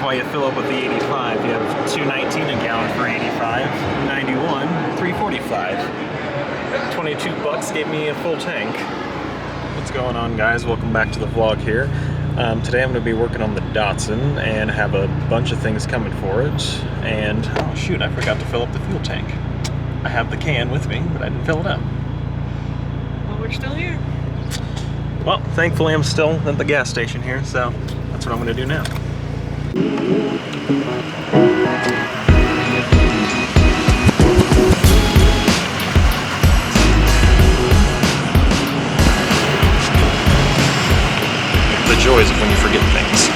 why you fill up with the 85. You have $2.19 a gallon for 85, 91, $3.45. 22 bucks gave me a full tank. What's going on, guys? Welcome back to the vlog here. Today I'm going to be working on the Datsun and have a bunch of things coming for it. And oh shoot, I forgot to fill up the fuel tank. I have the can with me, but I didn't fill it up. Well, we're still here. Well, thankfully I'm still at the gas station here, so that's what I'm going to do now. The joys of when you forget things.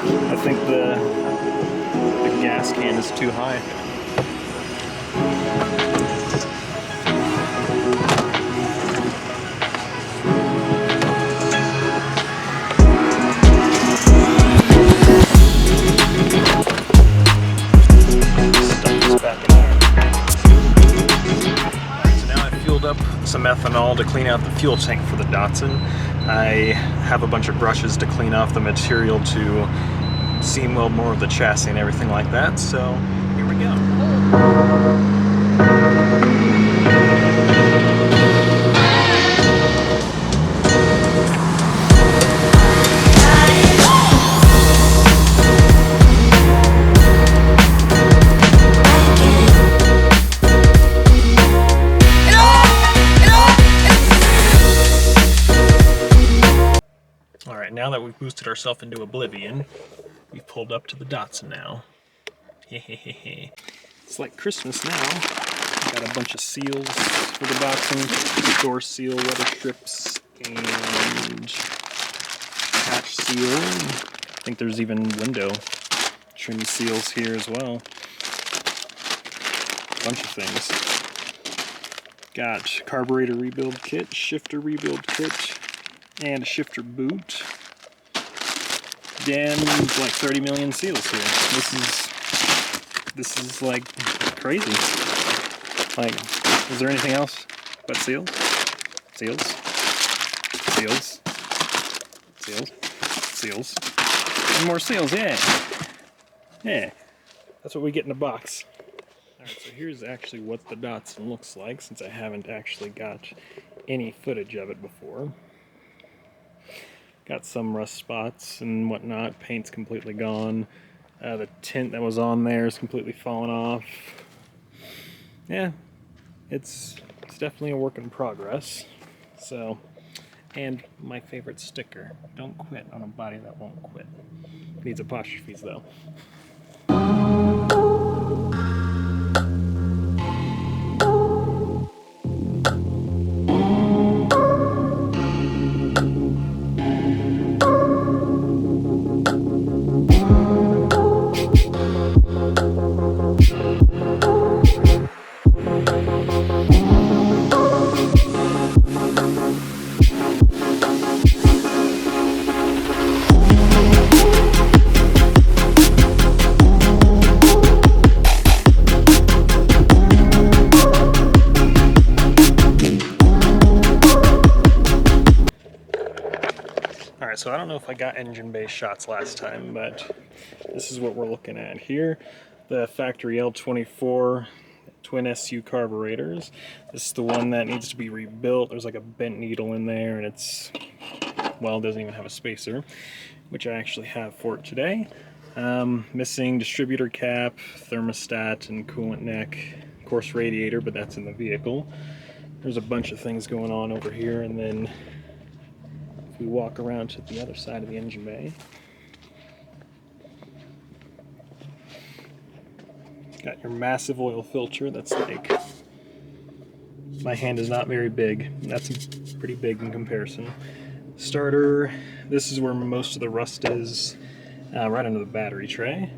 I think the gas can is too high. Stuff this back in there. So now I've fueled up some ethanol to clean out the fuel tank for the Datsun. I have a bunch of brushes to clean off the material to seam weld more of the chassis and everything like that, so here we go. Alright, now that we've boosted ourselves into oblivion, we've pulled up to the Datsun now. It's like Christmas now. Got a bunch of seals for the Datsun. Door seal, weather strips, and hatch seal. I think there's even window trim seals here as well. Bunch of things. Got carburetor rebuild kit, shifter rebuild kit, and a shifter boot. Damn, like 30 million seals here. This is like crazy. Like, is there anything else but seals? Seals. Seals. Seals. Seals. And more seals, yeah. Yeah. That's what we get in a box. Alright, so here's actually what the Datsun looks like, since I haven't actually got any footage of it before. Got some rust spots and whatnot. Paint's completely gone. The tint that was on there is completely fallen off. Yeah, it's definitely a work in progress. So, and my favorite sticker: "Don't quit on a body that won't quit." Needs apostrophes though. Alright, so I don't know if I got engine-based shots last time, but this is what we're looking at here. The factory L24 twin SU carburetors. This is the one that needs to be rebuilt. There's like a bent needle in there, and it's, well, it doesn't even have a spacer, which I actually have for it today. Missing distributor cap, thermostat, and coolant neck. Of course, radiator, but that's in the vehicle. There's a bunch of things going on over here, and then if we walk around to the other side of the engine bay, got your massive oil filter that's like, my hand is not very big. That's pretty big in comparison. Starter, this is where most of the rust is, right under the battery tray.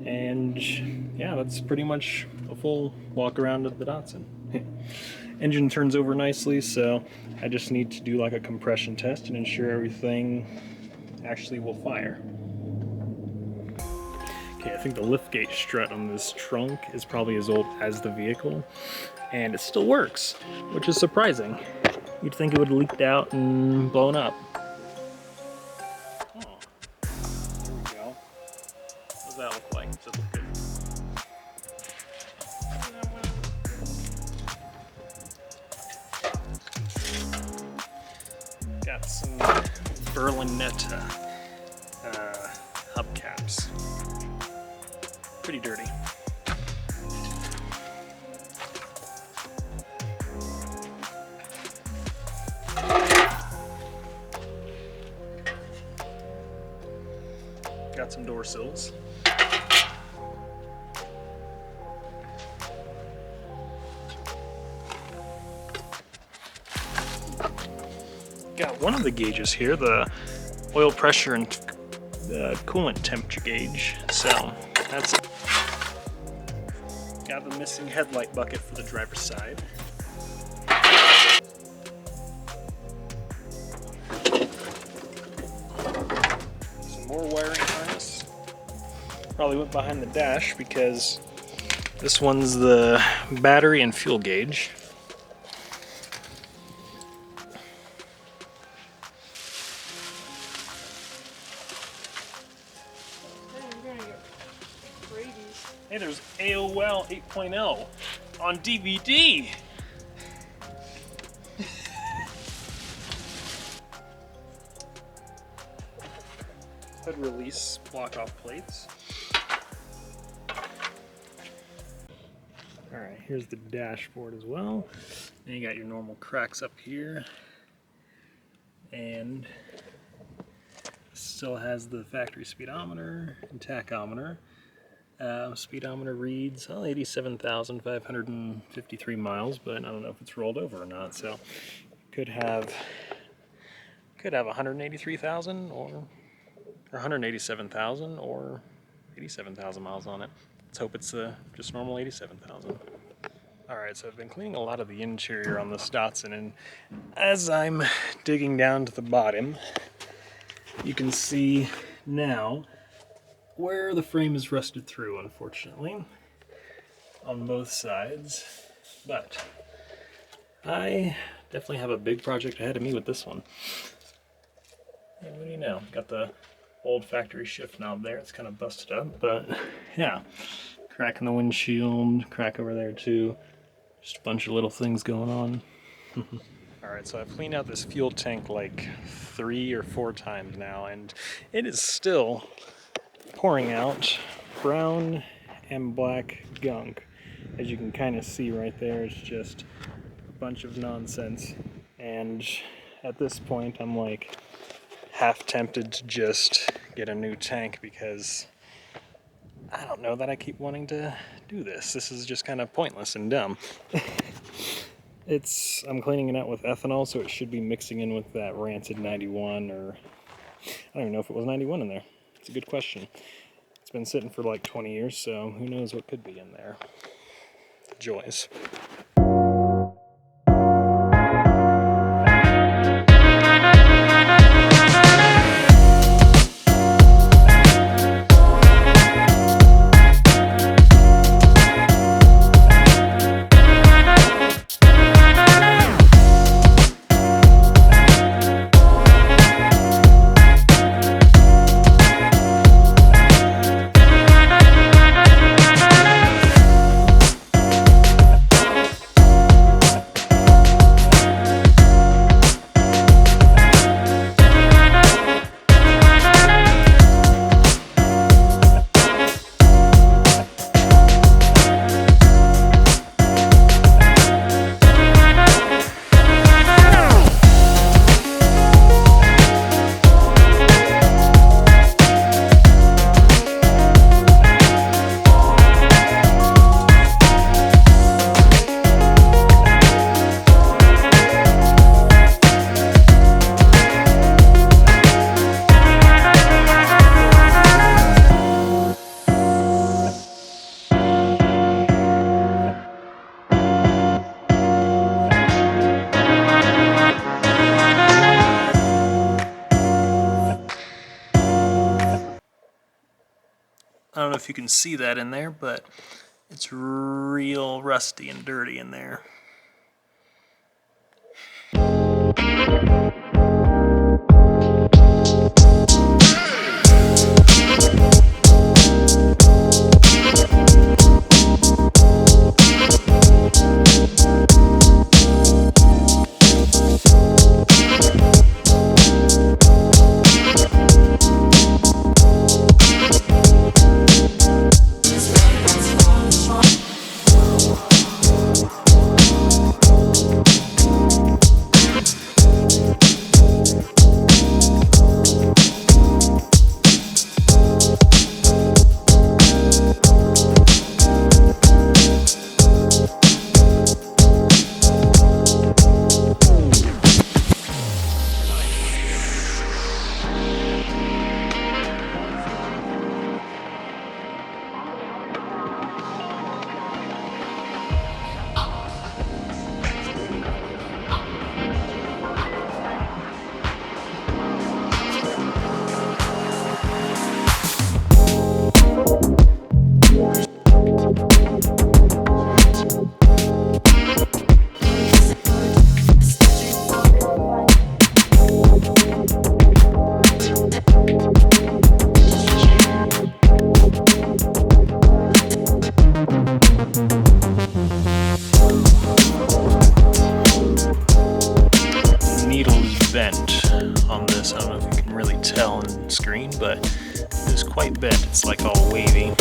And yeah, that's pretty much a full walk around of the Datsun. Engine turns over nicely, so I just need to do like a compression test and ensure everything actually will fire. Okay, I think the liftgate strut on this trunk is probably as old as the vehicle, and it still works, which is surprising. You'd think it would have leaked out and blown up. Oh, there we go. What does that look like? Does it look good? Got some Berlinetta hubcaps. Pretty dirty. Got some door sills. Got one of the gauges here, the oil pressure and coolant temperature gauge. So that's it. Got the missing headlight bucket for the driver's side. Some more wiring harness. Probably went behind the dash because this one's the battery and fuel gauge. Hey, there's AOL 8.0 on DVD. Hood release block off plates. All right, here's the dashboard as well. And you got your normal cracks up here. And still has the factory speedometer and tachometer. Speedometer reads 87,553 miles, but I don't know if it's rolled over or not. So could have 183,000 or 187,000 or 87,000 miles on it. Let's hope it's just normal 87,000. Alright, so I've been cleaning a lot of the interior on this Datsun, and as I'm digging down to the bottom, you can see now where the frame is rusted through, unfortunately, on both sides. But I definitely have a big project ahead of me with this one. And what do you know? Got the old factory shift knob there. It's kind of busted up, but yeah. Crack in the windshield, crack over there too. Just a bunch of little things going on. Alright, so I've cleaned out this fuel tank like 3 or 4 times now, and it is still pouring out brown and black gunk. As you can kind of see right there, it's just a bunch of nonsense. And at this point, I'm like half tempted to just get a new tank because I don't know that I keep wanting to do this. This is just kind of pointless and dumb. I'm cleaning it out with ethanol, so it should be mixing in with that rancid 91, or I don't even know if it was 91 in there. It's a good question. It's been sitting for like 20 years, so who knows what could be in there. Joys. you can see that in there, but it's real rusty and dirty in there. On this. I don't know if you can really tell on screen, but it's quite bent. It's like all wavy.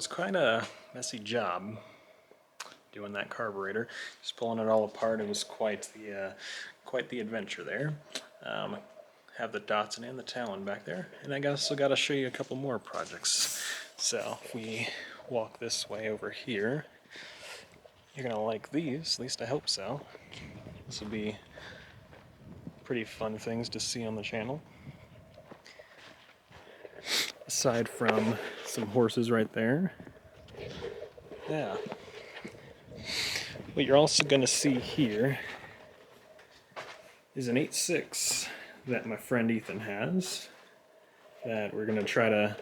Quite a messy job doing that carburetor. Just pulling it all apart. It was quite the adventure there. Have the Datsun and the Talon back there, and I also got to show you a couple more projects. So if we walk this way over here, you're gonna like these. At least I hope so. This will be pretty fun things to see on the channel. Aside from some horses right there. Yeah. What you're also going to see here is an 8.6 that my friend Ethan has that we're going to try to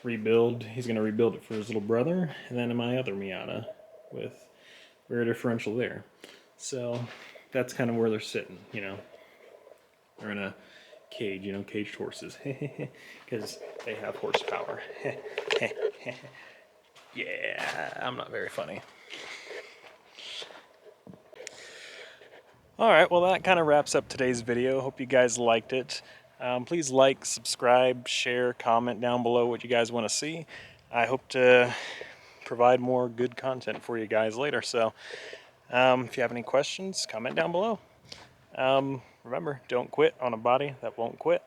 rebuild. He's going to rebuild it for his little brother, and then my other Miata with rear differential there. So that's kind of where they're sitting, you know. They're in a cage, you know, caged horses, because they have horsepower. Yeah, I'm not very funny. Alright, well that kind of wraps up today's video. Hope you guys liked it. Please like, subscribe, share, comment down below what you guys want to see. I hope to provide more good content for you guys later. So if you have any questions, comment down below. Remember, don't quit on a body that won't quit.